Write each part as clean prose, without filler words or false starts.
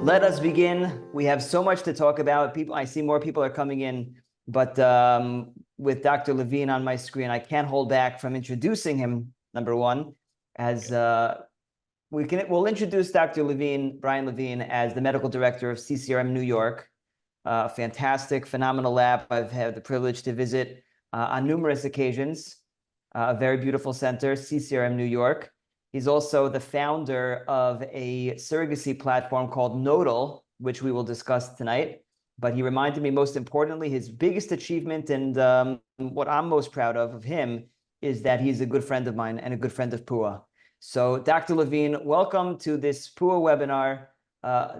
Let us begin. We have so much to talk about. I see more people are coming in, but with Dr. Levine on my screen, I can't hold back from introducing him, number one, as we'll introduce Dr. Levine, Brian Levine, as the medical director of CCRM New York. Fantastic, phenomenal lab. I've had the privilege to visit on numerous occasions. A very beautiful center, CCRM New York. He's also the founder of a surrogacy platform called Nodal, which we will discuss tonight. But he reminded me, most importantly, his biggest achievement and what I'm most proud of him is that he's a good friend of mine and a good friend of PUA. So Dr. Levine, welcome to this PUA webinar,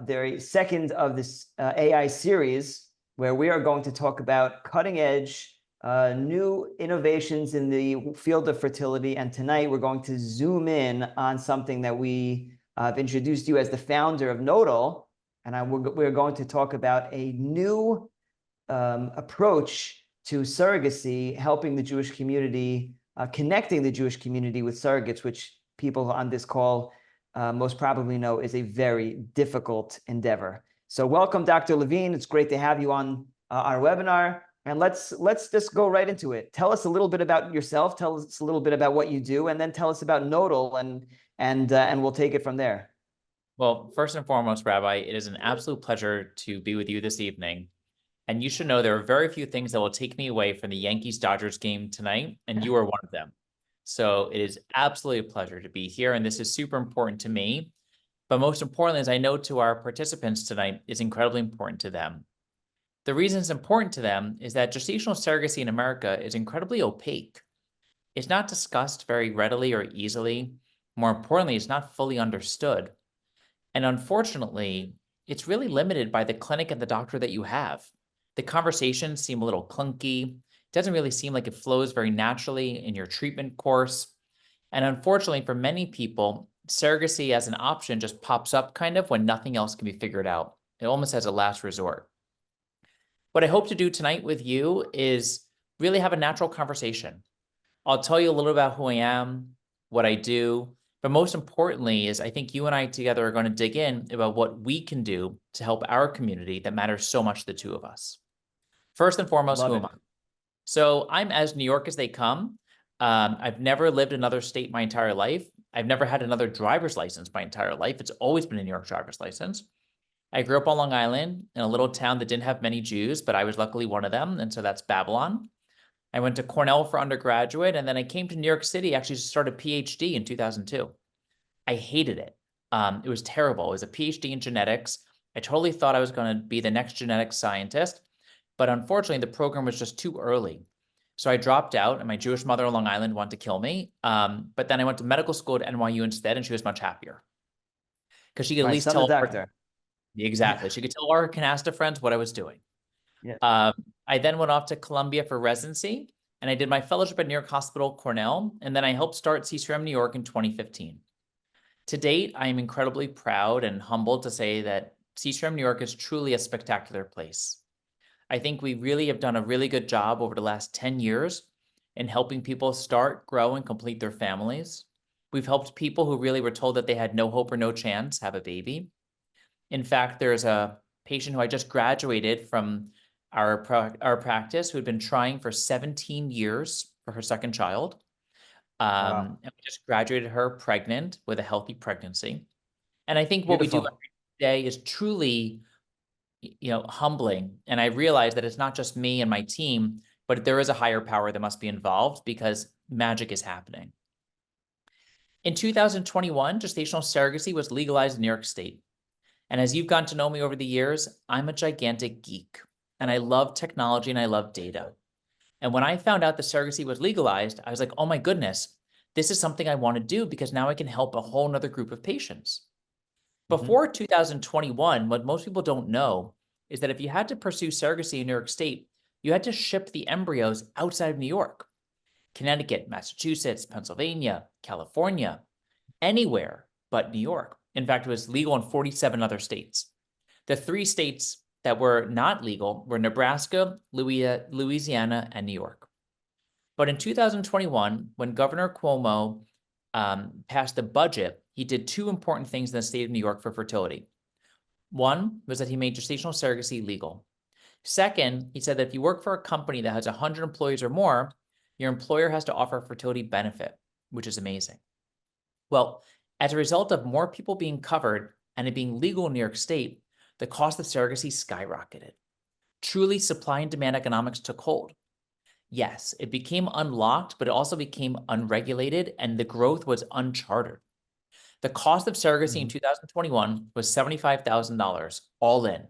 the second of this AI series, where we are going to talk about cutting edge new innovations in the field of fertility. And tonight we're going to zoom in on something that we have introduced you as the founder of Nodal. And we're going to talk about a new approach to surrogacy, helping the Jewish community, connecting the Jewish community with surrogates, which people on this call most probably know is a very difficult endeavor. So welcome, Dr. Levine. It's great to have you on our webinar. And let's just go right into it. Tell us a little bit about yourself. Tell us a little bit about what you do, and then tell us about Nodal, and we'll take it from there. Well, first and foremost, Rabbi, it is an absolute pleasure to be with you this evening. And you should know there are very few things that will take me away from the Yankees-Dodgers game tonight, and you are one of them. So it is absolutely a pleasure to be here, and this is super important to me. But most importantly, as I know to our participants tonight, is incredibly important to them. The reason it's important to them is that gestational surrogacy in America is incredibly opaque. It's not discussed very readily or easily. More importantly, it's not fully understood. And unfortunately, it's really limited by the clinic and the doctor that you have. The conversations seem a little clunky. It doesn't really seem like it flows very naturally in your treatment course. And unfortunately, for many people, surrogacy as an option just pops up kind of when nothing else can be figured out. It almost as a last resort. What I hope to do tonight with you is really have a natural conversation. I'll tell you a little about who I am, what I do, but most importantly is I think you and I together are going to dig in about what we can do to help our community that matters so much to the two of us. First and foremost, who am I? So I'm as New York as they come. I've never lived in another state my entire life. I've never had another driver's license my entire life. It's always been a New York driver's license. I grew up on Long Island in a little town that didn't have many Jews, but I was luckily one of them, and so that's Babylon. I went to Cornell for undergraduate, and then I came to New York City actually to start a PhD in 2002. I hated it. It was terrible. It was a PhD in genetics. I totally thought I was going to be the next genetics scientist, but unfortunately, the program was just too early. So I dropped out, and my Jewish mother on Long Island wanted to kill me. But then I went to medical school at NYU instead, and she was much happier because she could at least tell the doctor. Exactly. She could tell our Canasta friends what I was doing. Yeah. I then went off to Columbia for residency, and I did my fellowship at New York Hospital, Cornell, and then I helped start CCRM New York in 2015. To date, I am incredibly proud and humbled to say that CCRM New York is truly a spectacular place. I think we really have done a really good job over the last 10 years in helping people start, grow, and complete their families. We've helped people who really were told that they had no hope or no chance have a baby. In fact, there's a patient who I just graduated from our practice who had been trying for 17 years for her second child. Wow. And we just graduated her pregnant with a healthy pregnancy. And I think what Beautiful. we do every day is truly, humbling. And I realize that it's not just me and my team, but there is a higher power that must be involved because magic is happening. In 2021, gestational surrogacy was legalized in New York State. And as you've gotten to know me over the years, I'm a gigantic geek and I love technology and I love data. And when I found out that surrogacy was legalized, I was like, oh my goodness, this is something I want to do because now I can help a whole nother group of patients. Before 2021, what most people don't know is that if you had to pursue surrogacy in New York State, you had to ship the embryos outside of New York. Connecticut, Massachusetts, Pennsylvania, California, anywhere but New York. In fact, it was legal in 47 other states. The 3 states that were not legal were Nebraska, Louisiana, and New York. But in 2021, when Governor Cuomo passed the budget, he did two important things in the state of New York for fertility. One was that he made gestational surrogacy legal. Second, he said that if you work for a company that has 100 employees or more, your employer has to offer a fertility benefit, which is amazing. Well, as a result of more people being covered and it being legal in New York State, the cost of surrogacy skyrocketed. Truly, supply and demand economics took hold. Yes, it became unlocked, but it also became unregulated, and the growth was uncharted. The cost of surrogacy in 2021 was $75,000 all in.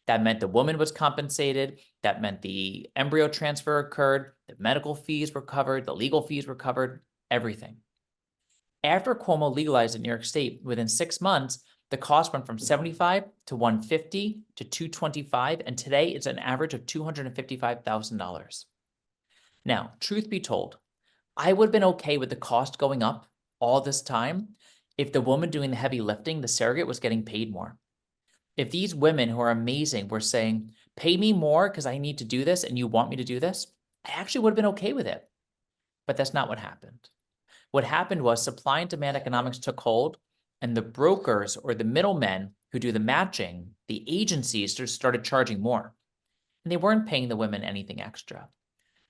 That meant the woman was compensated. That meant the embryo transfer occurred. The medical fees were covered. The legal fees were covered, everything. After Cuomo legalized in New York State, within 6 months, the cost went from $75 to $150 to $225, and today it's an average of $255,000. Now, truth be told, I would have been okay with the cost going up all this time if the woman doing the heavy lifting, the surrogate, was getting paid more. If these women who are amazing were saying, pay me more because I need to do this and you want me to do this, I actually would have been okay with it. But that's not what happened. What happened was supply and demand economics took hold, and the brokers or the middlemen who do the matching, the agencies, just started charging more. And they weren't paying the women anything extra.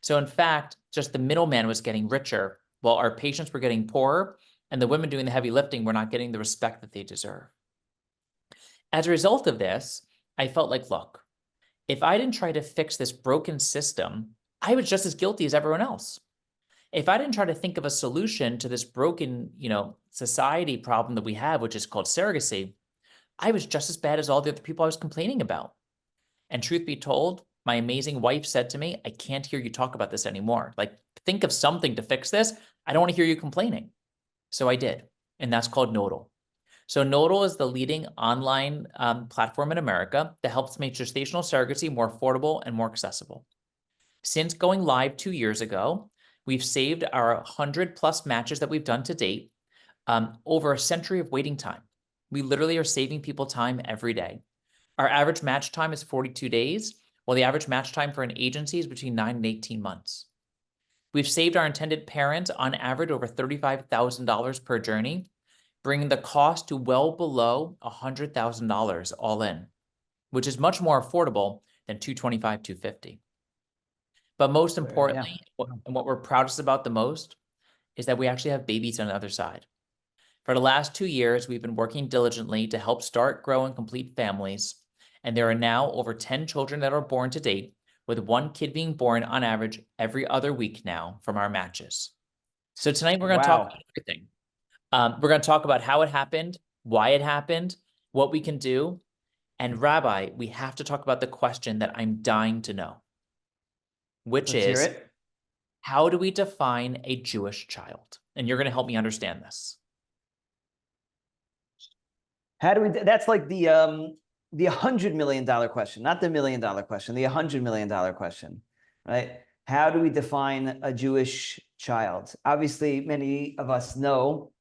So in fact, just the middleman was getting richer while our patients were getting poorer, and the women doing the heavy lifting were not getting the respect that they deserve. As a result of this, I felt like, look, if I didn't try to fix this broken system, I was just as guilty as everyone else. If I didn't try to think of a solution to this broken, society problem that we have, which is called surrogacy, I was just as bad as all the other people I was complaining about. And truth be told, my amazing wife said to me, I can't hear you talk about this anymore. Like, think of something to fix this. I don't want to hear you complaining. So I did, and that's called Nodal. So Nodal is the leading online platform in America that helps make gestational surrogacy more affordable and more accessible. Since going live 2 years ago, we've saved our 100+ matches that we've done to date over a century of waiting time. We literally are saving people time every day. Our average match time is 42 days, while the average match time for an agency is between 9 and 18 months. We've saved our intended parents on average over $35,000 per journey, bringing the cost to well below $100,000 all in, which is much more affordable than $225, $250. But most importantly, and what we're proudest about the most, is that we actually have babies on the other side. For the last 2 years, we've been working diligently to help start, grow, and complete families. And there are now over 10 children that are born to date, with 1 kid being born on average every other week now from our matches. So tonight we're going to talk about everything. We're going to talk about how it happened, why it happened, what we can do. And Rabbi, we have to talk about the question that I'm dying to know, which is, how do we define a Jewish child? And you're going to help me understand this. How do we, that's like the $100 million question, not the $1 million question, the $100 million question, right? How do we define a Jewish child? Obviously, many of us know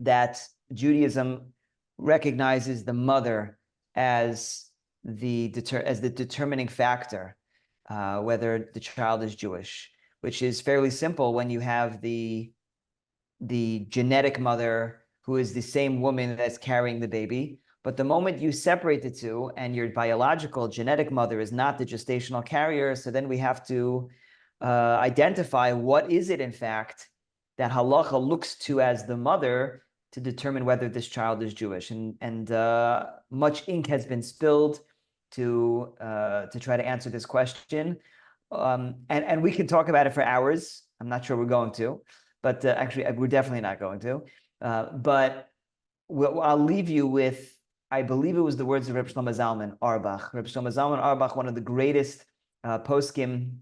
that Judaism recognizes the mother as the determining factor, whether the child is Jewish, which is fairly simple when you have the genetic mother who is the same woman that's carrying the baby. But the moment you separate the two and your biological genetic mother is not the gestational carrier, so then we have to identify what is it, in fact, that halacha looks to as the mother to determine whether this child is Jewish. And much ink has been spilled to try to answer this question. And we can talk about it for hours. I'm not sure we're going to, but actually, we're definitely not going to. But I'll leave you with, I believe it was the words of Reb Shlomo Zalman Auerbach. Reb Shlomo Zalman Auerbach, one of the greatest poskim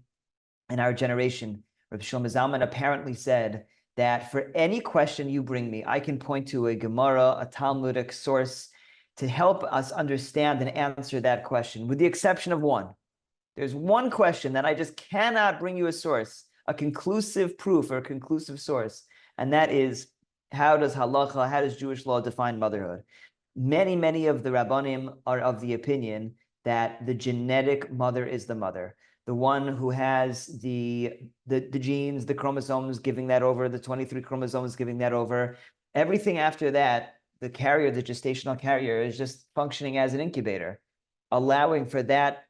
in our generation. Reb Shlomo Zalman apparently said that for any question you bring me, I can point to a Gemara, a Talmudic source to help us understand and answer that question, with the exception of one. There's one question that I just cannot bring you a source, a conclusive proof or a conclusive source, and that is, how does halacha, how does Jewish law define motherhood? Many of the Rabbanim are of the opinion that the genetic mother is the mother, the one who has the genes, the chromosomes, giving that over, the 23 chromosomes giving that over. Everything after that, the carrier, the gestational carrier, is just functioning as an incubator, allowing for that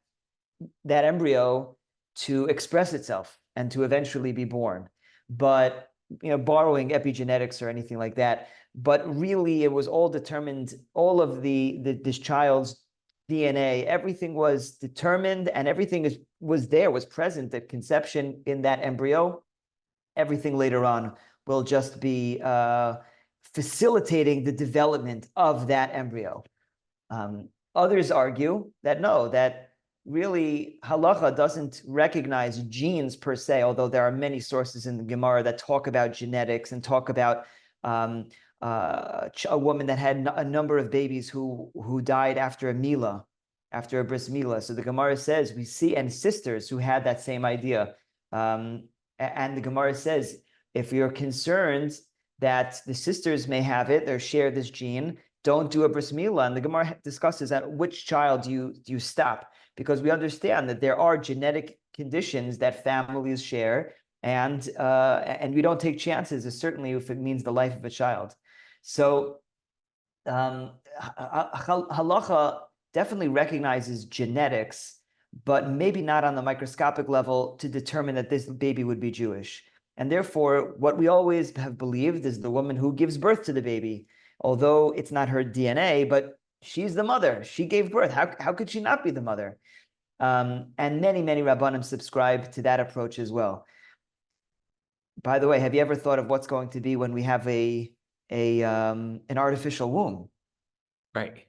embryo to express itself and to eventually be born. But borrowing epigenetics or anything like that, but really it was all determined, all of this child's DNA, everything was determined, and everything was present at conception in that embryo. Everything later on will just be facilitating the development of that embryo. Others argue that no, that really halacha doesn't recognize genes per se, although there are many sources in the Gemara that talk about genetics and talk about a woman that had a number of babies who died after a milah, after a bris milah. So the Gemara says we see, and sisters who had that same idea. And the Gemara says, if you're concerned that the sisters may have it, or share this gene, don't do a bris milah. And the Gemara discusses at which child do you stop, because we understand that there are genetic conditions that families share, and we don't take chances, certainly if it means the life of a child. So halacha definitely recognizes genetics, but maybe not on the microscopic level to determine that this baby would be Jewish. And therefore, what we always have believed is the woman who gives birth to the baby, although it's not her DNA, but she's the mother. She gave birth. How could she not be the mother? And many, many Rabbanim subscribe to that approach as well. By the way, have you ever thought of what's going to be when we have an artificial womb? Right.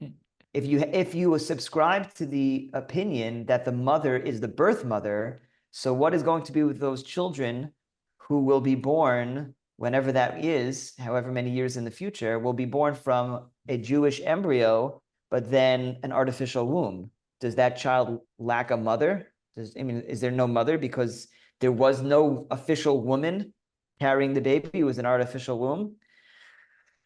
If you subscribe to the opinion that the mother is the birth mother, so what is going to be with those children who will be born whenever that is, however many years in the future, will be born from a Jewish embryo, but then an artificial womb? Does that child lack a mother? Is there no mother because there was no official woman carrying the baby? It was an artificial womb.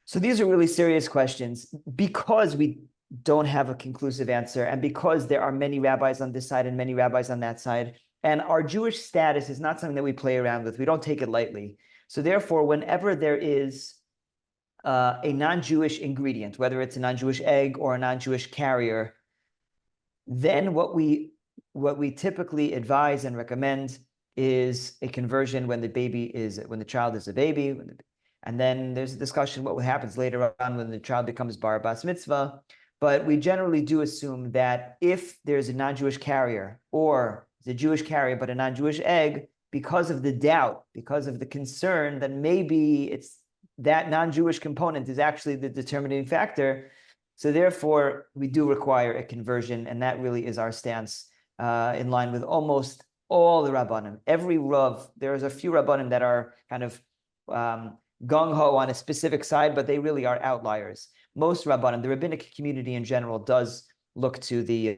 So these are really serious questions, because we don't have a conclusive answer, and because there are many rabbis on this side and many rabbis on that side, and our Jewish status is not something that we play around with. We don't take it lightly. So therefore, whenever there is a non-Jewish ingredient, whether it's a non-Jewish egg or a non-Jewish carrier, then what we typically advise and recommend is a conversion when the child is a baby. And then there's a discussion what happens later on when the child becomes bar bas mitzvah. But we generally do assume that if there's a non-Jewish carrier, or the Jewish carrier but a non-Jewish egg, because of the doubt, because of the concern that maybe it's that non-Jewish component is actually the determining factor, so therefore we do require a conversion, and that really is our stance, in line with almost all the Rabbanim. Every Rav, there's a few Rabbanim that are kind of gung-ho on a specific side, but they really are outliers. Most Rabbanim, the rabbinic community in general, does look to the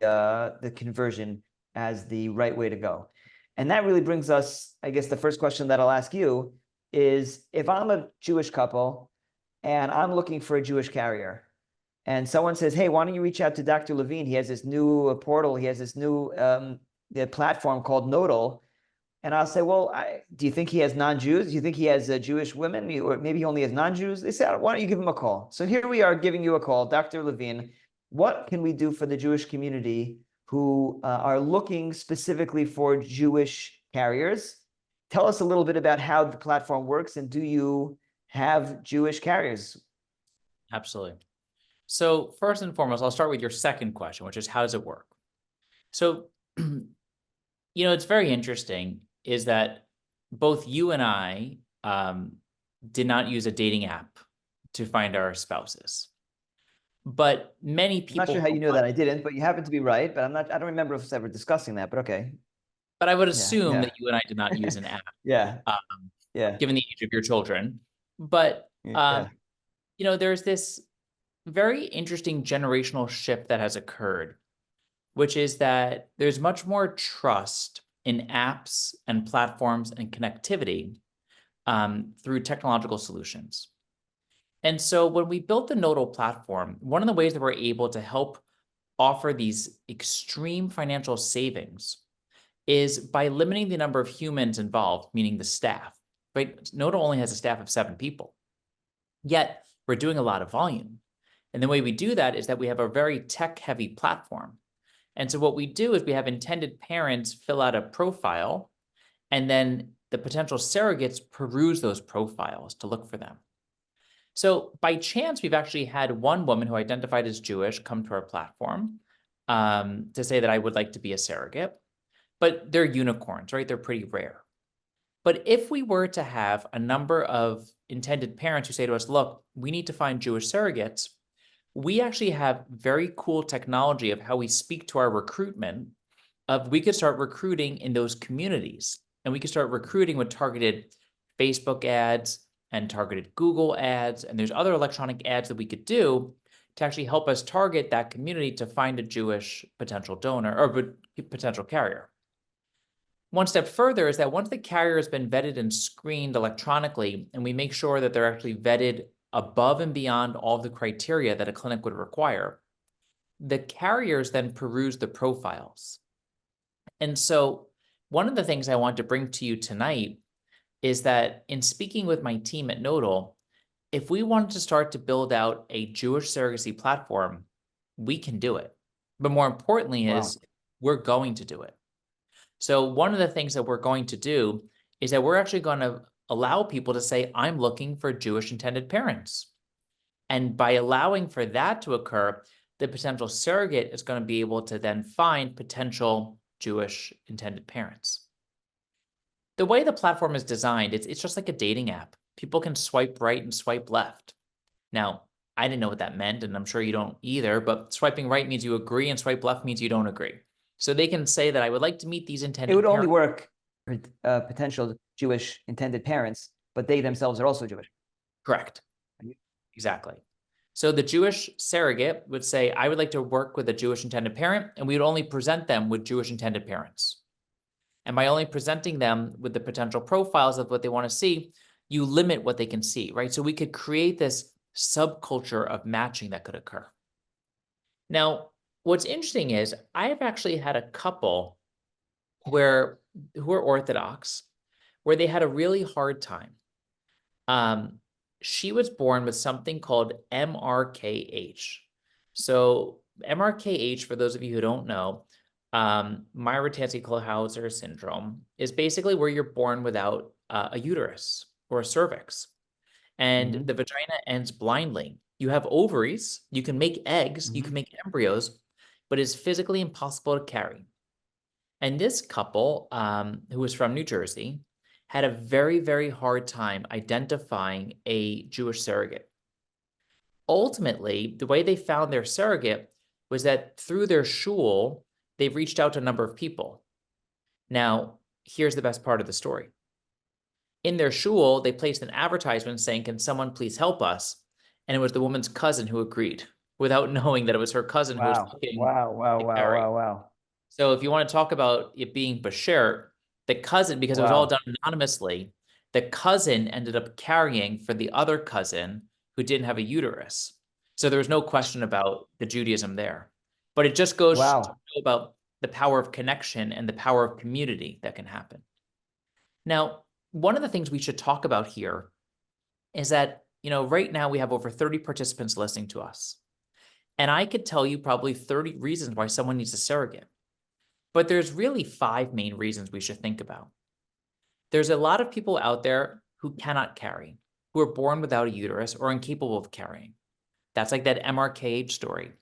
conversion as the right way to go. And that really brings us, I guess, the first question that I'll ask you is, if I'm a Jewish couple and I'm looking for a Jewish carrier, and someone says, hey, why don't you reach out to Dr. Levine? He has this new portal. He has this new platform called Nodal. And I'll say, well, do you think he has non-Jews? Do you think he has Jewish women? Or maybe he only has non-Jews? They say, why don't you give him a call? So here we are giving you a call. Dr. Levine, what can we do for the Jewish community who are looking specifically for Jewish carriers? Tell us a little bit about how the platform works, and do you have Jewish carriers? Absolutely. So first and foremost, I'll start with your second question, which is, how does it work? So, it's very interesting is that both you and I did not use a dating app to find our spouses. But many people... I'm not sure how you know that I didn't, but you happen to be right. But I don't remember us ever discussing that, but okay. But I would assume that you and I did not use an app. Yeah. Given the age of your children. But, there's this very interesting generational shift that has occurred, which is that there's much more trust in apps and platforms and connectivity through technological solutions. And so when we built the Nodal platform, one of the ways that we're able to help offer these extreme financial savings is by limiting the number of humans involved, meaning the staff, right? Nodal only has a staff of 7 people, yet we're doing a lot of volume. And the way we do that is that we have a very tech-heavy platform. And so what we do is we have intended parents fill out a profile, and then the potential surrogates peruse those profiles to look for them. So by chance, we've actually had one woman who identified as Jewish come to our platform to say that I would like to be a surrogate, but they're unicorns, right? They're pretty rare. But if we were to have a number of intended parents who say to us, look, we need to find Jewish surrogates, we actually have very cool technology of how we speak to our recruitment of we could start recruiting in those communities, and we could start recruiting with targeted Facebook ads and targeted Google ads, and there's other electronic ads that we could do to actually help us target that community to find a Jewish potential donor or potential carrier. One step further is that once the carrier has been vetted and screened electronically, and we make sure that they're actually vetted above and beyond all of the criteria that a clinic would require, the carriers then peruse the profiles. And so one of the things I want to bring to you tonight is that in speaking with my team at Nodal, if we wanted to start to build out a Jewish surrogacy platform, we can do it. But more importantly is we're going to do it. So one of the things that we're going to do is that we're actually going to allow people to say, I'm looking for Jewish intended parents. And by allowing for that to occur, the potential surrogate is going to be able to then find potential Jewish intended parents. The way the platform is designed, it's just like a dating app. People can swipe right and swipe left. Now, I didn't know what that meant, and I'm sure you don't either, but swiping right means you agree and swipe left means you don't agree. So they can say that I would like to meet these intended It would parents. only work for potential Jewish intended parents, but they themselves are also Jewish. Correct. Exactly. So the Jewish surrogate would say, I would like to work with a Jewish intended parent, and we would only present them with Jewish intended parents. And by only presenting them with the potential profiles of what they want to see, you limit what they can see, right? So we could create this subculture of matching that could occur. Now, what's interesting is I have actually had a couple who are Orthodox, where they had a really hard time. She was born with something called MRKH. So MRKH, for those of you who don't know, Myhre-Thansky-Klehauser syndrome is basically where you're born without a uterus or a cervix, and the vagina ends blindly. You have ovaries, you can make eggs, you can make embryos, but it's physically impossible to carry. And this couple, who was from New Jersey, had a very, very hard time identifying a Jewish surrogate. Ultimately, the way they found their surrogate was that through their shul, they've reached out to a number of people. Now, here's the best part of the story. In their shul, they placed an advertisement saying, can someone please help us? And it was the woman's cousin who agreed without knowing that it was her cousin who was looking to carry. Wow. So if you want to talk about it being Bashir, the cousin, because it was all done anonymously, the cousin ended up carrying for the other cousin who didn't have a uterus. So there was no question about the Judaism there. But it just goes to show about the power of connection and the power of community that can happen. Now, one of the things we should talk about here is that, right now we have over 30 participants listening to us. And I could tell you probably 30 reasons why someone needs a surrogate. But there's really 5 main reasons we should think about. There's a lot of people out there who cannot carry, who are born without a uterus or incapable of carrying. That's like that MRKH story.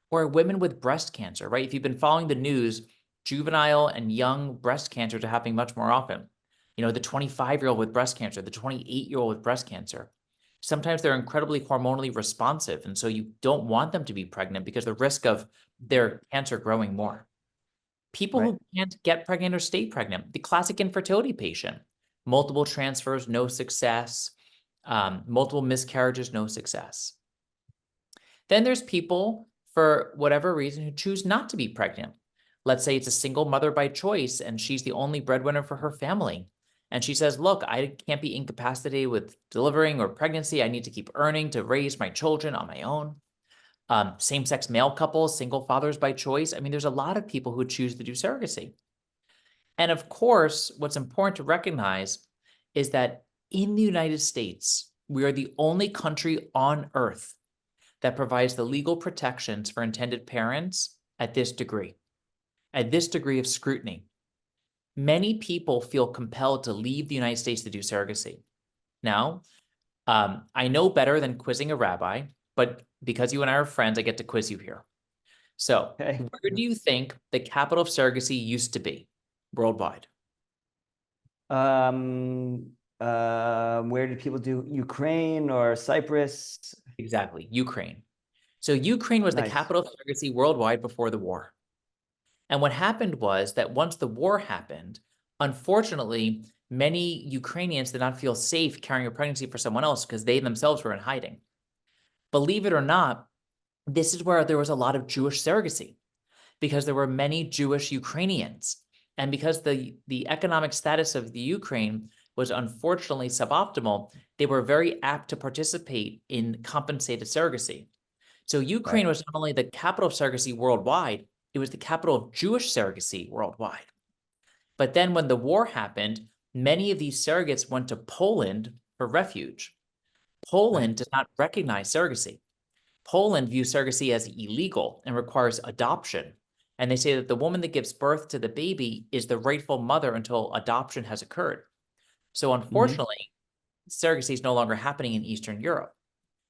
Or women with breast cancer, right? If you've been following the news, juvenile and young breast cancers are happening much more often. The 25-year-old with breast cancer, the 28-year-old with breast cancer. Sometimes they're incredibly hormonally responsive, and so you don't want them to be pregnant because the risk of their cancer growing more. People who can't get pregnant or stay pregnant, the classic infertility patient, multiple transfers, no success, multiple miscarriages, no success. Then there's people, for whatever reason, who choose not to be pregnant. Let's say it's a single mother by choice, and she's the only breadwinner for her family. And she says, look, I can't be incapacitated with delivering or pregnancy. I need to keep earning to raise my children on my own. same-sex male couples, single fathers by choice. I mean, there's a lot of people who choose to do surrogacy. And of course, what's important to recognize is that in the United States, we are the only country on earth that provides the legal protections for intended parents at this degree of scrutiny. Many people feel compelled to leave the United States to do surrogacy. Now, I know better than quizzing a rabbi, but because you and I are friends, I get to quiz you here. So, Okay. where do you think the capital of surrogacy used to be worldwide? Where did people do Ukraine or Cyprus? Exactly, Ukraine. So Ukraine was the Nice. capital of surrogacy worldwide before the war. And what happened was that once the war happened, unfortunately, many Ukrainians did not feel safe carrying a pregnancy for someone else because they themselves were in hiding. Believe it or not, this is where there was a lot of Jewish surrogacy because there were many Jewish Ukrainians. And because the economic status of the Ukraine was unfortunately suboptimal, they were very apt to participate in compensated surrogacy. So Ukraine was not only the capital of surrogacy worldwide, it was the capital of Jewish surrogacy worldwide. But then when the war happened, many of these surrogates went to Poland for refuge. Poland does not recognize surrogacy. Poland views surrogacy as illegal and requires adoption. And they say that the woman that gives birth to the baby is the rightful mother until adoption has occurred. So unfortunately, surrogacy is no longer happening in Eastern Europe.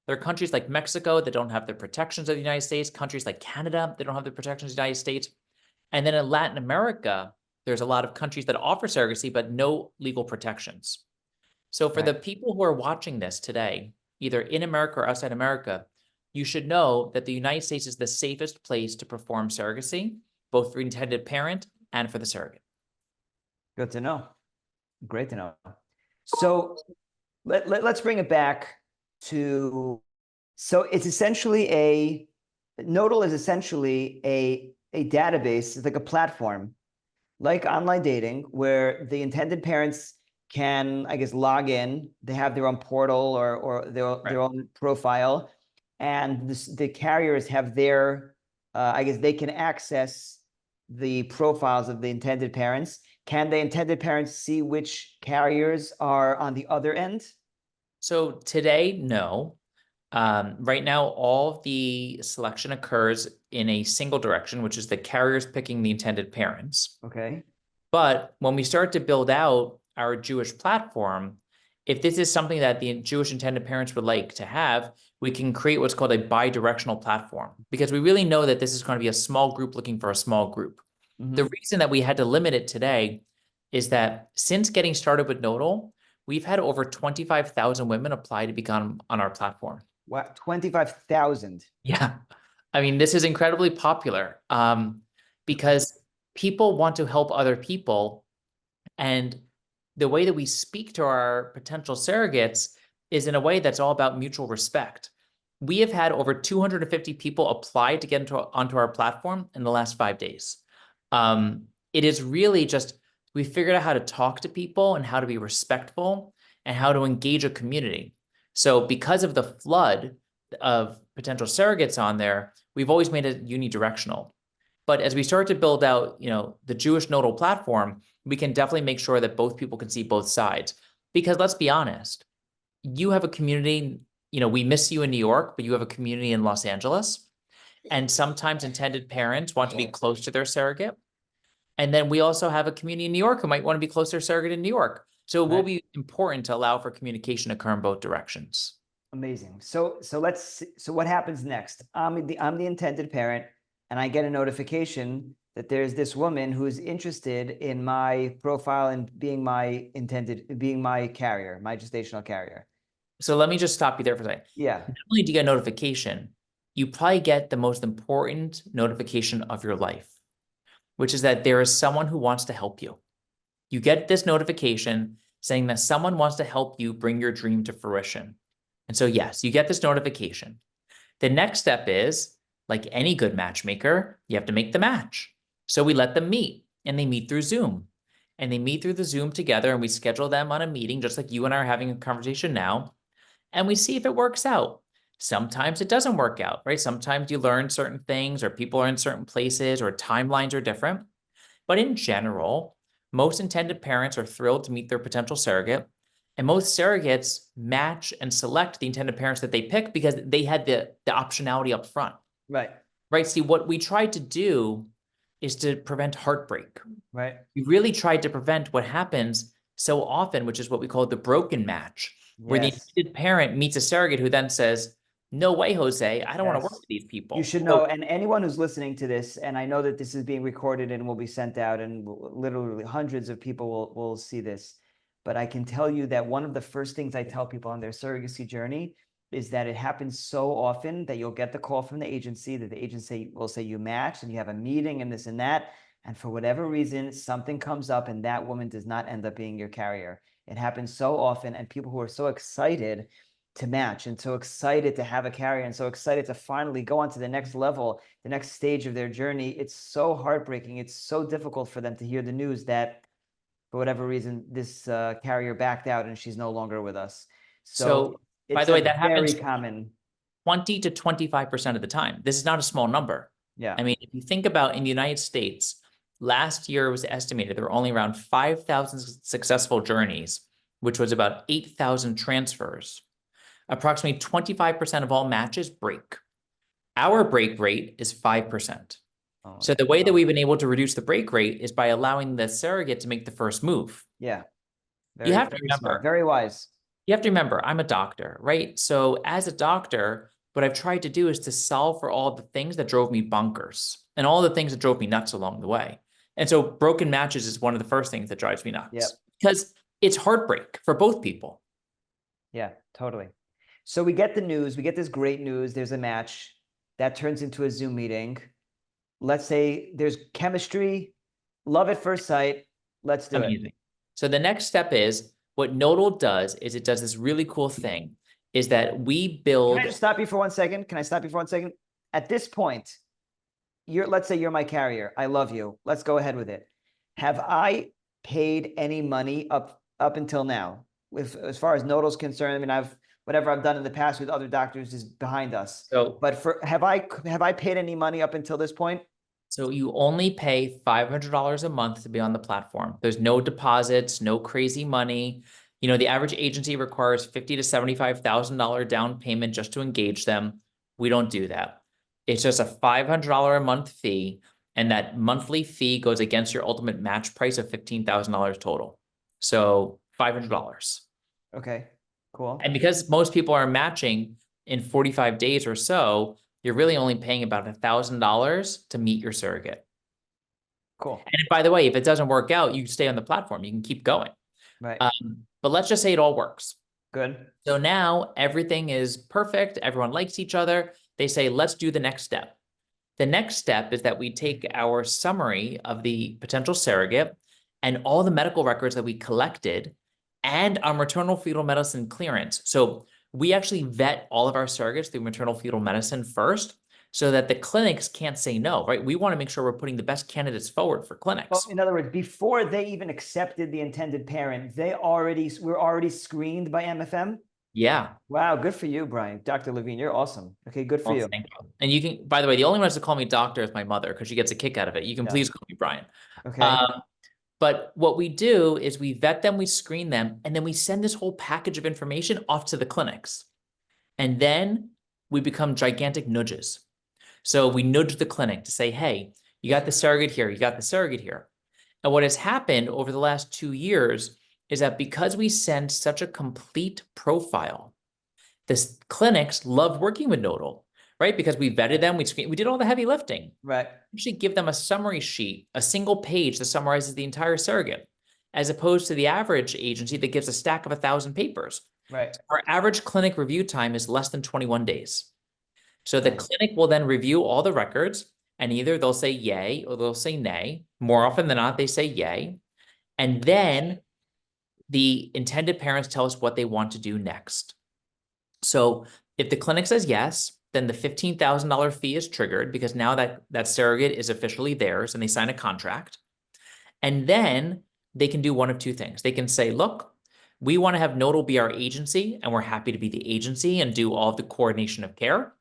There are countries like Mexico that don't have the protections of the United States, countries like Canada that don't have the protections of the United States. And then in Latin America, there's a lot of countries that offer surrogacy, but no legal protections. So for the people who are watching this today, either in America or outside America, you should know that the United States is the safest place to perform surrogacy, both for the intended parent and for the surrogate. Good to know. Great to know. So let's bring it back to, so it's essentially Nodal is essentially a database. It's like a platform, like online dating, where the intended parents can, I guess, log in. They have their own portal or their own profile, and the carriers have their, I guess, they can access the profiles of the intended parents. Can the intended parents see which carriers are on the other end? So today, no. Right now, all of the selection occurs in a single direction, which is the carriers picking the intended parents. Okay. But when we start to build out our Jewish platform, if this is something that the Jewish intended parents would like to have, we can create what's called a bi-directional platform, because we really know that this is going to be a small group looking for a small group. The reason that we had to limit it today is that since getting started with Nodal, we've had over 25,000 women apply to become on our platform. What, 25,000? Yeah. I mean, this is incredibly popular because people want to help other people. And the way that we speak to our potential surrogates is in a way that's all about mutual respect. We have had over 250 people apply to get onto our platform in the last 5 days. It is really just, we figured out how to talk to people and how to be respectful and how to engage a community. So because of the flood of potential surrogates on there, we've always made it unidirectional. But as we start to build out, the Jewish Nodal platform, we can definitely make sure that both people can see both sides. Because let's be honest, you have a community, we miss you in New York, but you have a community in Los Angeles. And sometimes intended parents want to be close to their surrogate. And then we also have a community in New York who might want to be close to their surrogate in New York. So it will be important to allow for communication to occur in both directions. Amazing. So what happens next? I'm the intended parent, and I get a notification that there's this woman who's interested in my profile and being my carrier, my gestational carrier. So let me just stop you there for a second. Yeah. Not only do you get a notification, you probably get the most important notification of your life, which is that there is someone who wants to help you. You get this notification saying that someone wants to help you bring your dream to fruition. And so, yes, you get this notification. The next step is, like any good matchmaker, you have to make the match. So we let them meet, and they meet through Zoom. And they meet through the Zoom together, and we schedule them on a meeting, just like you and I are having a conversation now. And we see if it works out. Sometimes it doesn't work out, right? Sometimes you learn certain things, or people are in certain places, or timelines are different. But in general, most intended parents are thrilled to meet their potential surrogate. And most surrogates match and select the intended parents that they pick because they had the optionality up front. Right. Right. See, what we tried to do is to prevent heartbreak. Right. We really tried to prevent what happens so often, which is what we call the broken match, where the Yes. intended parent meets a surrogate who then says, no way, Jose, I don't want to work Yes. with these You people. should So know, and anyone who's listening to this, and I know that this is being recorded and will be sent out, and literally hundreds of people will see this. But I can tell you that one of the first things I tell people on their surrogacy journey is that it happens so often that you'll get the call from the agency, that the agency will say you match and you have a meeting and this and that. And for whatever reason, something comes up and that woman does not end up being your carrier. It happens so often, and people who are so excited to match and so excited to have a carrier and so excited to finally go on to the next level, the next stage of their journey. It's so heartbreaking. It's so difficult for them to hear the news that for whatever reason, this carrier backed out and she's no longer with us. So by it's the way, a that very happens common. 20 to 25% of the time. This is not a small number. Yeah. I mean, if you think about in the United States, last year it was estimated there were only around 5,000 successful journeys, which was about 8,000 transfers. Approximately 25% of all matches break. Our break rate is 5%. Oh, So the way that we've been able to reduce the break rate is by allowing the surrogate to make the first move. yeah. You Very, have to very smart. remember, Very wise. you have to remember, I'm a doctor, right? So as a doctor, what I've tried to do is to solve for all the things that drove me bonkers and all the things that drove me nuts along the way. And so broken matches is one of the first things that drives me nuts Yep. because it's heartbreak for both people. Yeah, totally. So we get the news, we get this great news. There's a match that turns into a Zoom meeting. Let's say there's chemistry, love at first sight. Let's do Amazing. it. So the next step is what Nodal does is it does this really cool thing is that we Can build. I just stop you for 1 second? Can I stop you for 1 second? At this point, let's say you're my carrier. I love you. Let's go ahead with it. Have I paid any money up until now? As far as Nodal's concerned, I mean, whatever I've done in the past with other doctors is behind us. So, but have I paid any money up until this point? So you only pay $500 a month to be on the platform. There's no deposits, no crazy money. You know, the average agency requires $50,000 to $75,000 down payment just to engage them. We don't do that. It's just a $500 a month fee, and that monthly fee goes against your ultimate match price of $15,000 total. So $500. Okay, cool. And because most people are matching in 45 days or so, you're really only paying about $1,000 to meet your surrogate. Cool. And by the way, if it doesn't work out, you stay on the platform. You can keep going. Right. But let's just say it all works. Good. So now everything is perfect. Everyone likes each other. They say, let's do the next step. The next step is that we take our summary of the potential surrogate and all the medical records that we collected and our maternal fetal medicine clearance. So we actually vet all of our surrogates through maternal fetal medicine first so that the clinics can't say no, right? We want to make sure we're putting the best candidates forward for clinics. Well, in other words, before they even accepted the intended parent, we're already screened by MFM? Yeah. Wow, good for you, Brian. Dr. Levine, you're awesome. Okay, good for you. Thank you. And you can, by the way, the only one to call me doctor is my mother because she gets a kick out of it. You can please call me Brian. Okay. But what we do is we vet them, we screen them, and then we send this whole package of information off to the clinics. And then we become gigantic nudges. So we nudge the clinic to say, hey, you got the surrogate here, you got the surrogate here. And what has happened over the last 2 years is that because we send such a complete profile, the clinics love working with Nodal, right? Because we vetted them, we did all the heavy lifting. Right. We actually give them a summary sheet, a single page that summarizes the entire surrogate, as opposed to the average agency that gives a stack of 1,000 papers. Right. Our average clinic review time is less than 21 days. So the clinic will then review all the records, and either they'll say yay or they'll say nay. More often than not, they say yay. And then the intended parents tell us what they want to do next. So if the clinic says yes, then the $15,000 fee is triggered because now that surrogate is officially theirs and they sign a contract. And then they can do one of two things. They can say, look, We want to have Nodal be our agency, and we're happy to be the agency and do all of the coordination of care.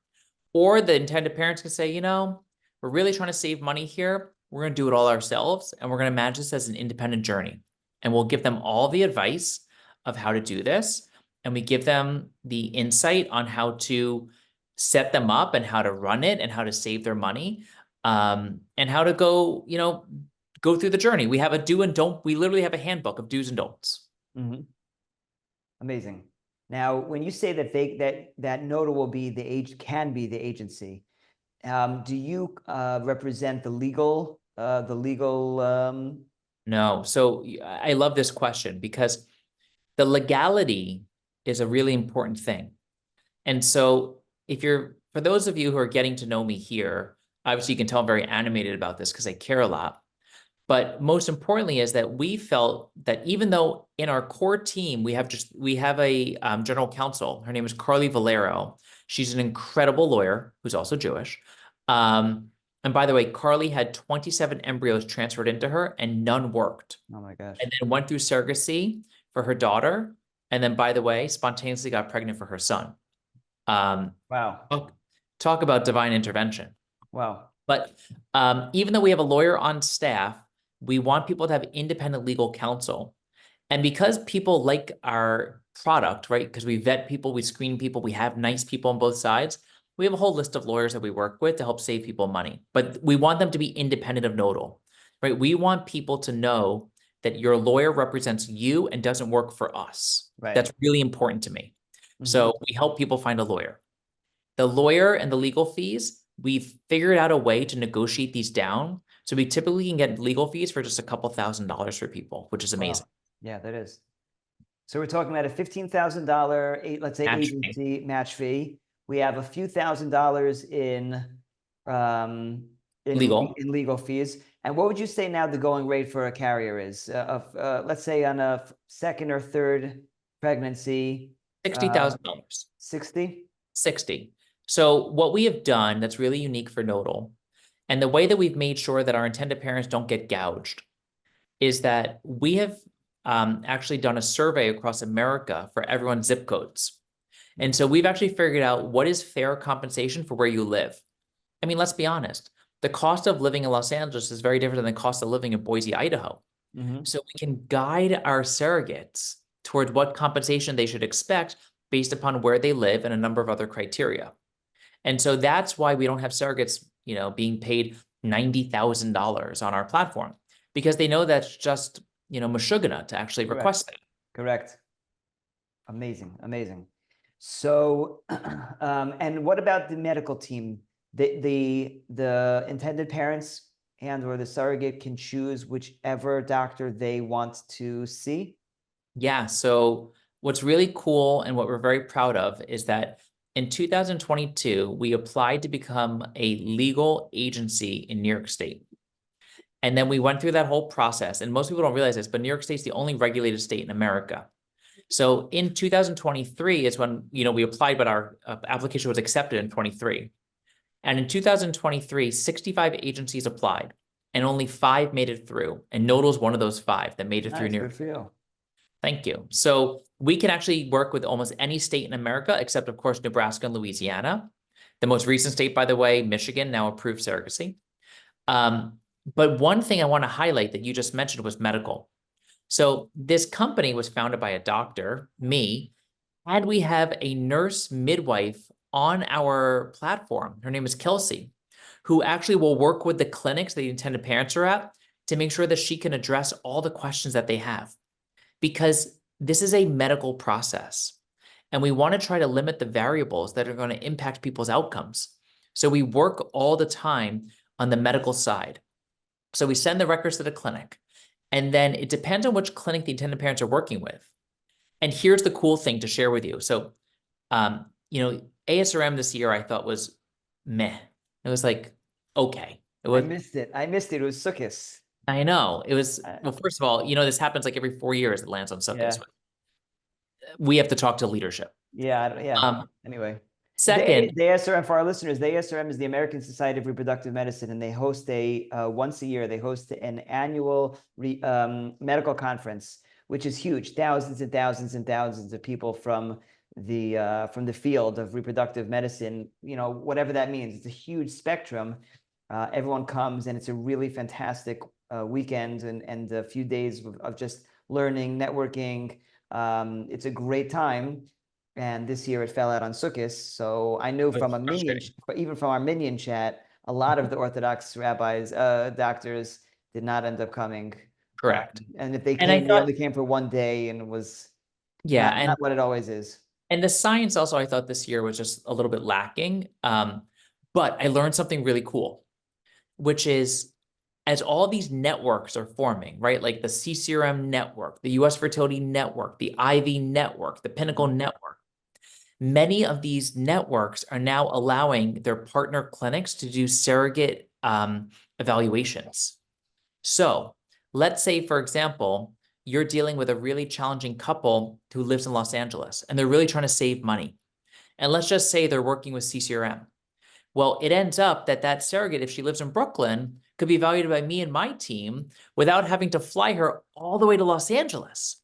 Or the intended parents can say, we're really trying to save money here. We're going to do it all ourselves, and we're going to manage this as an independent journey. And we'll give them all the advice of how to do this. And we give them the insight on how to set them up and how to run it and how to save their money, and how to go through the journey. We have a do and don't. We literally have a handbook of do's and don'ts. Mm-hmm. Amazing. Now, when you say that Nodal will be can be the agency, do you represent the legal? No. So I love this question because the legality is a really important thing. And so for those of you who are getting to know me here, obviously you can tell I'm very animated about this because I care a lot. But most importantly is that we felt that even though in our core team, we have a general counsel, her name is Carly Valero. She's an incredible lawyer who's also Jewish. And by the way, Carly had 27 embryos transferred into her and none worked. Oh my gosh. And then went through surrogacy for her daughter. And then, by the way, spontaneously got pregnant for her son. Wow. Talk about divine intervention. Wow. But even though we have a lawyer on staff, we want people to have independent legal counsel. And because people like our product, right? Because we vet people, we screen people, we have nice people on both sides. We have a whole list of lawyers that we work with to help save people money. But we want them to be independent of Nodal, right? We want people to know that your lawyer represents you and doesn't work for us. Right. That's really important to me. Mm-hmm. So we help people find a lawyer. The lawyer and the legal fees, we've figured out a way to negotiate these down. So we typically can get legal fees for just a couple $1,000s for people, which is amazing. Wow. Yeah, that is. So we're talking about a $15,000, let's say agency match fee. We have a few $1,000s in legal fees. And what would you say now the going rate for a carrier is? Let's say on a second or third pregnancy, $60,000. 60. So what we have done that's really unique for Nodal, and the way that we've made sure that our intended parents don't get gouged, is that we have actually done a survey across America for everyone's zip codes. And so we've actually figured out what is fair compensation for where you live. I mean, let's be honest. The cost of living in Los Angeles is very different than the cost of living in Boise, Idaho. Mm-hmm. So we can guide our surrogates towards what compensation they should expect based upon where they live and a number of other criteria. And so that's why we don't have surrogates, being paid $90,000 on our platform, because they know that's just, mashugana to actually request that. Correct. Amazing. Amazing. So, and what about the medical team? The intended parents and or the surrogate can choose whichever doctor they want to see? Yeah. So what's really cool and what we're very proud of is that in 2022, we applied to become a legal agency in New York State. And then we went through that whole process. And most people don't realize this, but New York State's the only regulated state in America. So in 2023 is when, we applied, but our application was accepted in 23. And in 2023, 65 agencies applied and only 5 made it through. And Nodal's one of those 5 that made it through New York. Good for you. Thank you. So we can actually work with almost any state in America, except of course, Nebraska and Louisiana. The most recent state, by the way, Michigan, now approved surrogacy. But one thing I want to highlight that you just mentioned was medical. So this company was founded by a doctor, me, and we have a nurse midwife on our platform. Her name is Kelsey, who actually will work with the clinics that the intended parents are at to make sure that she can address all the questions that they have. Because this is a medical process, and we want to try to limit the variables that are going to impact people's outcomes. So we work all the time on the medical side. So we send the records to the clinic, and then it depends on which clinic the intended parents are working with. And here's the cool thing to share with you. So, ASRM this year I thought was meh. It was like, okay. I missed it. It was Sukkot. I know. It was, well, first of all, this happens like every 4 years it lands on Sukkot. Yeah. We have to talk to leadership. Yeah. Anyway. Second, the ASRM, for our listeners, the ASRM is the American Society of Reproductive Medicine, and they host once a year, they host an annual medical conference which is huge. Thousands and thousands and thousands of people from the field of reproductive medicine, whatever that means. It's a huge spectrum. Everyone comes, and it's a really fantastic weekend and a few days of just learning, networking. It's a great time. And this year it fell out on Sukkot. So I knew from even from our Minyan chat, a lot of the Orthodox rabbis, doctors did not end up coming. Correct. And if they And I came, they thought, only came for one day, and it was yeah, not what it always is. and the science also, I thought this year was just a little bit lacking. But I learned something really cool, which is as all these networks are forming, right? Like the CCRM network, the US Fertility Network, the Ivy Network, the Pinnacle Network. Many of these networks are now allowing their partner clinics to do surrogate evaluations. So let's say, for example, you're dealing with a really challenging couple who lives in Los Angeles, and they're really trying to save money. And let's just say they're working with CCRM. Well, it ends up that surrogate, if she lives in Brooklyn, could be evaluated by me and my team without having to fly her all the way to Los Angeles.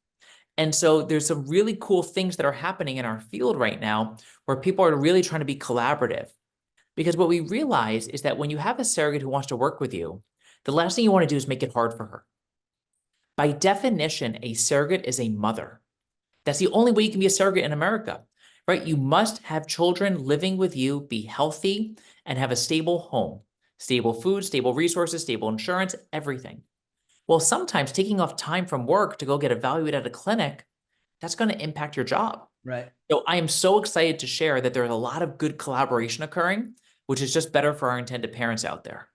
And so there's some really cool things that are happening in our field right now where people are really trying to be collaborative. Because what we realize is that when you have a surrogate who wants to work with you, the last thing you want to do is make it hard for her. By definition, a surrogate is a mother. That's the only way you can be a surrogate in America, right? You must have children living with you, be healthy, and have a stable home, stable food, stable resources, stable insurance, everything. Well, sometimes taking off time from work to go get evaluated at a clinic, that's going to impact your job. Right. So I am so excited to share that there's a lot of good collaboration occurring, which is just better for our intended parents out there.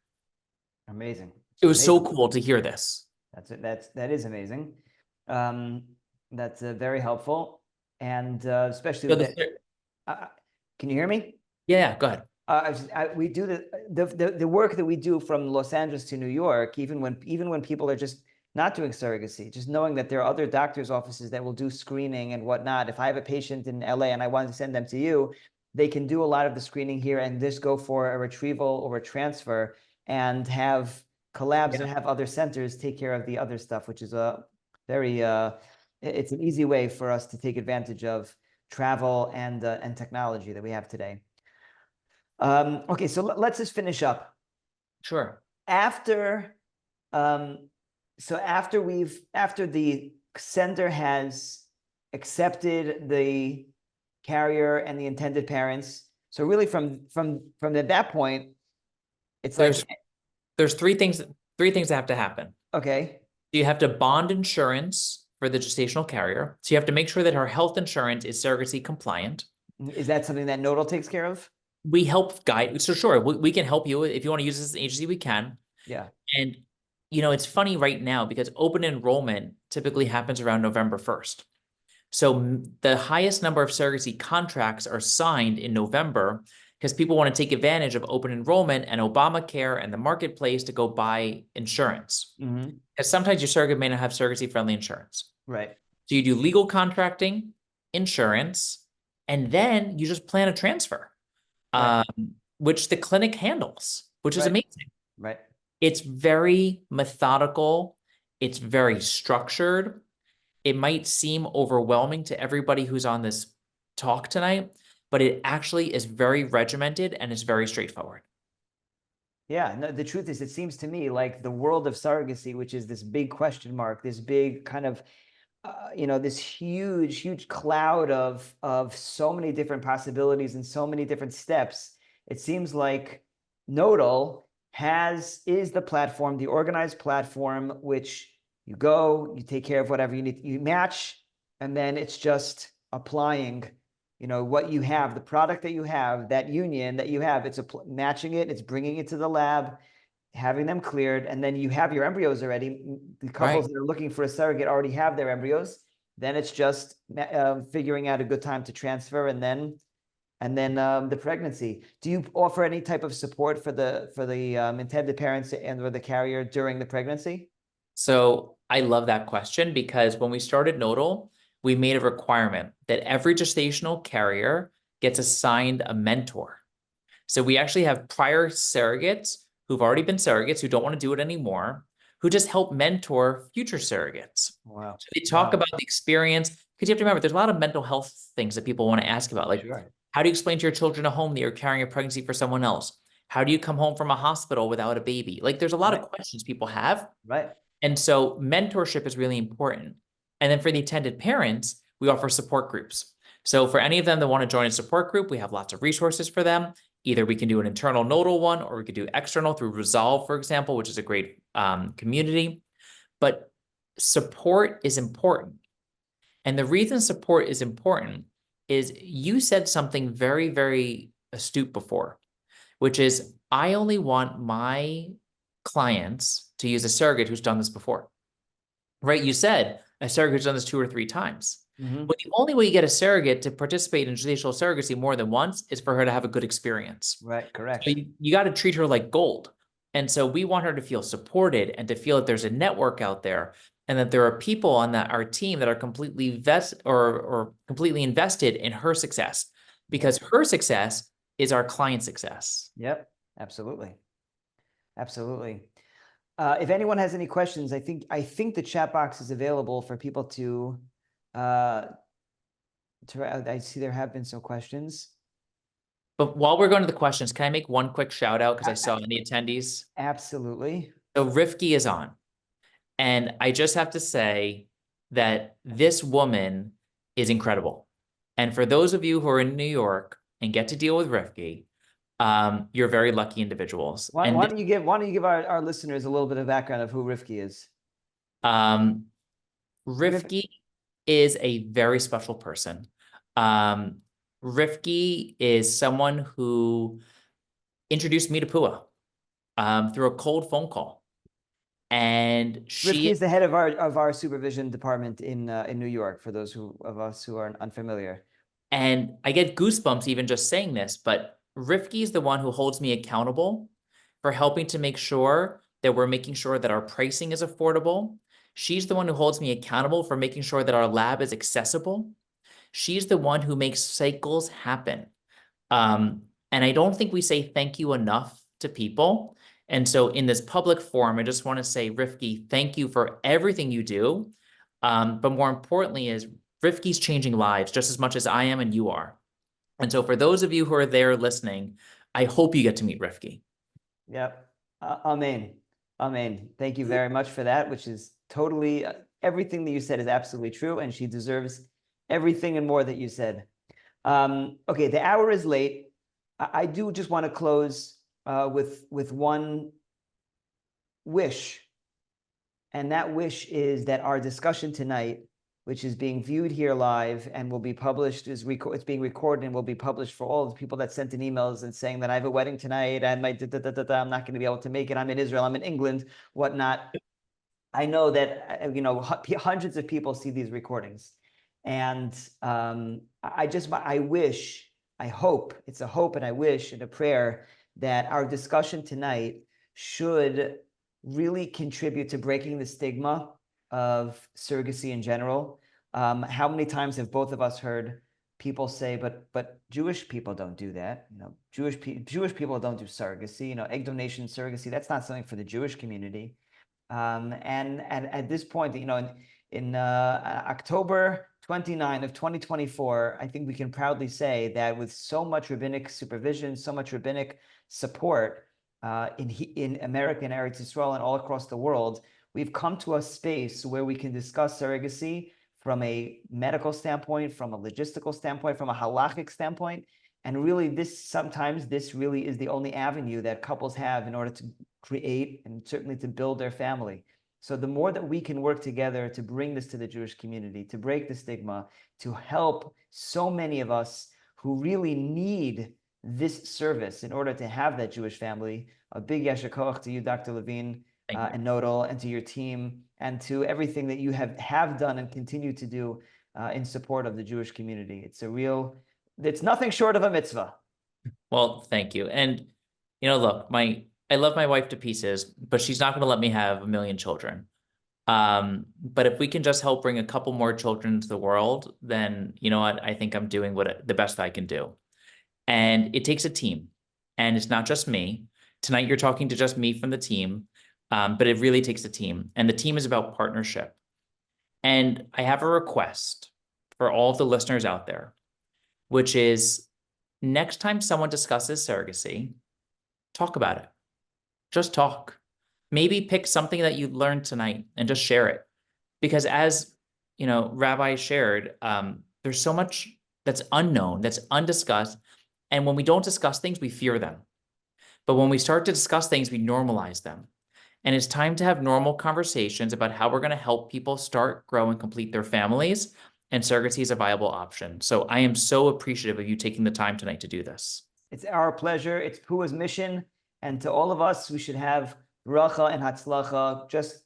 Amazing. It was so cool to hear this. That is amazing. That's very helpful, and especially with can you hear me? Yeah, go ahead. We do the work that we do from Los Angeles to New York, even when people are just not doing surrogacy, just knowing that there are other doctors' offices that will do screening and whatnot. If I have a patient in LA and I want to send them to you, they can do a lot of the screening here and just go for a retrieval or a transfer and have collabs and have other centers take care of the other stuff, which is a very it's an easy way for us to take advantage of travel and technology that we have today. Okay, so let's just finish up. Sure. After the sender has accepted the carrier and the intended parents, so really from that point, it's there's three things that have to happen. Okay. You have to bond insurance for the gestational carrier. So you have to make sure that her health insurance is surrogacy compliant. Is that something that Nodal takes care of? We help guide. So sure, we can help you. If you want to use this as an agency, we can. Yeah. And, it's funny right now because open enrollment typically happens around November 1st. So the highest number of surrogacy contracts are signed in November because people want to take advantage of open enrollment and Obamacare and the marketplace to go buy insurance. Because sometimes your surrogate may not have surrogacy-friendly insurance. Right. So you do legal contracting, insurance, and then you just plan a transfer, which the clinic handles, which is amazing. Right. It's very methodical. It's very structured. It might seem overwhelming to everybody who's on this talk tonight, but it actually is very regimented and it's very straightforward. Yeah, no, the truth is, it seems to me like the world of surrogacy, which is this big question mark, this big kind of, this huge cloud of so many different possibilities and so many different steps. It seems like Nodal is the platform, the organized platform, which you go, you take care of whatever you need, you match, and then it's just applying, what you have, the product that you have, that union that you have, it's matching it, it's bringing it to the lab, having them cleared, and then you have your embryos already. The couples that are looking for a surrogate already have their embryos. Then it's just figuring out a good time to transfer, and then the pregnancy. Do you offer any type of support for the intended parents and or the carrier during the pregnancy? So I love that question because when we started Nodal, we made a requirement that every gestational carrier gets assigned a mentor. So we actually have prior surrogates who've already been surrogates who don't want to do it anymore, who just help mentor future surrogates. Wow. So they talk about the experience, because you have to remember, there's a lot of mental health things that people want to ask about. Like, Sure. how do you explain to your children at home that you're carrying a pregnancy for someone else? How do you come home from a hospital without a baby? Like, there's a lot of questions people have. Right. And so mentorship is really important. And then for the attended parents, we offer support groups. So for any of them that want to join a support group, we have lots of resources for them. Either we can do an internal Nodal one, or we could do external through Resolve, for example, which is a great community. But support is important. And the reason support is important is you said something very, very astute before, which is I only want my clients to use a surrogate who's done this before, right? You said a surrogate who's done this 2 or 3 times. But the only way you get a surrogate to participate in judicial surrogacy more than once is for her to have a good experience. Right. Correct. So you got to treat her like gold. And so we want her to feel supported and to feel that there's a network out there, and that there are people on our team that are completely completely invested in her success, because her success is our client success. Yep. Absolutely. Absolutely. If anyone has any questions, I think the chat box is available for people to I see there have been some questions. But while we're going to the questions, can I make one quick shout out? Because I saw in the attendees. Absolutely. So Rifki is on. And I just have to say that this woman is incredible. And for those of you who are in New York and get to deal with Rifki, you're very lucky individuals. Why don't you give our listeners a little bit of background of who Rifki is? Rifki is a very special person. Rifki is someone who introduced me to Pua through a cold phone call. And Rifki is the head of our supervision department in New York, for those of us who are unfamiliar. And I get goosebumps even just saying this, but Rifki is the one who holds me accountable for helping to make sure that we're making sure that our pricing is affordable. She's the one who holds me accountable for making sure that our lab is accessible. She's the one who makes cycles happen. And I don't think we say thank you enough to people. And so in this public forum, I just want to say, Rifki, thank you for everything you do. But more importantly is Rifki's changing lives just as much as I am and you are. And so for those of you who are there listening, I hope you get to meet Rifki. Yep. Amen. Amen. Thank you very much for that, which is totally everything that you said is absolutely true. And she deserves everything and more that you said. Okay, the hour is late. I do just want to close with one wish. And that wish is that our discussion tonight, which is being viewed here live and will be published, it's being recorded and will be published for all the people that sent in emails and saying that I have a wedding tonight and my I'm not going to be able to make it. I'm in Israel, I'm in England, whatnot. I know that, hundreds of people see these recordings. And I wish, I hope, it's a hope and I wish and a prayer that our discussion tonight should really contribute to breaking the stigma of surrogacy in general. How many times have both of us heard people say, but Jewish people don't do that. Jewish people don't do surrogacy. Egg donation, surrogacy, that's not something for the Jewish community. And at this point, in October 29 of 2024, I think we can proudly say that with so much rabbinic supervision, so much rabbinic support in America and Eretz Yisrael and all across the world, we've come to a space where we can discuss surrogacy from a medical standpoint, from a logistical standpoint, from a halachic standpoint. And really, sometimes this really is the only avenue that couples have in order to create and certainly to build their family. So the more that we can work together to bring this to the Jewish community, to break the stigma, to help so many of us who really need this service in order to have that Jewish family, a big yasher koach to you, Dr. Levine, and Nodal, and to your team, and to everything that you have done and continue to do in support of the Jewish community. It's nothing short of a mitzvah. Well, thank you. And, look, I love my wife to pieces, but she's not going to let me have a million children. But if we can just help bring a couple more children into the world, then you know what? I think I'm doing the best I can do. And it takes a team, and it's not just me. Tonight, you're talking to just me from the team. but it really takes a team, and the team is about partnership. And I have a request for all of the listeners out there, which is next time someone discusses surrogacy, talk about it. Just talk. Maybe pick something that you learned tonight and just share it. Because as Rabbi shared, there's so much that's unknown, that's undiscussed. And when we don't discuss things, we fear them. But when we start to discuss things, we normalize them. And it's time to have normal conversations about how we're going to help people start, grow, and complete their families. And surrogacy is a viable option. So I am so appreciative of you taking the time tonight to do this. It's our pleasure. It's Pua's mission. And to all of us, we should have bracha and hatzlacha. Just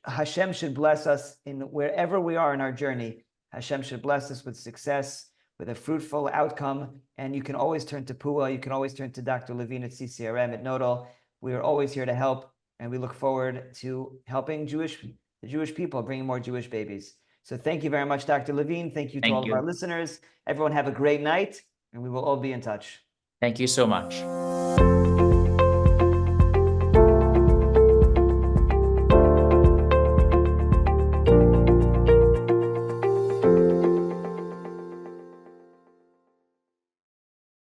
Hashem should bless us in wherever we are in our journey. Hashem should bless us with success, with a fruitful outcome. And you can always turn to Pua. You can always turn to Dr. Levine at CCRM at Nodal. We are always here to help. And we look forward to helping the Jewish people, bringing more Jewish babies. So thank you very much, Dr. Levine. Thank you to all of our listeners. Everyone have a great night, and we will all be in touch. Thank you so much.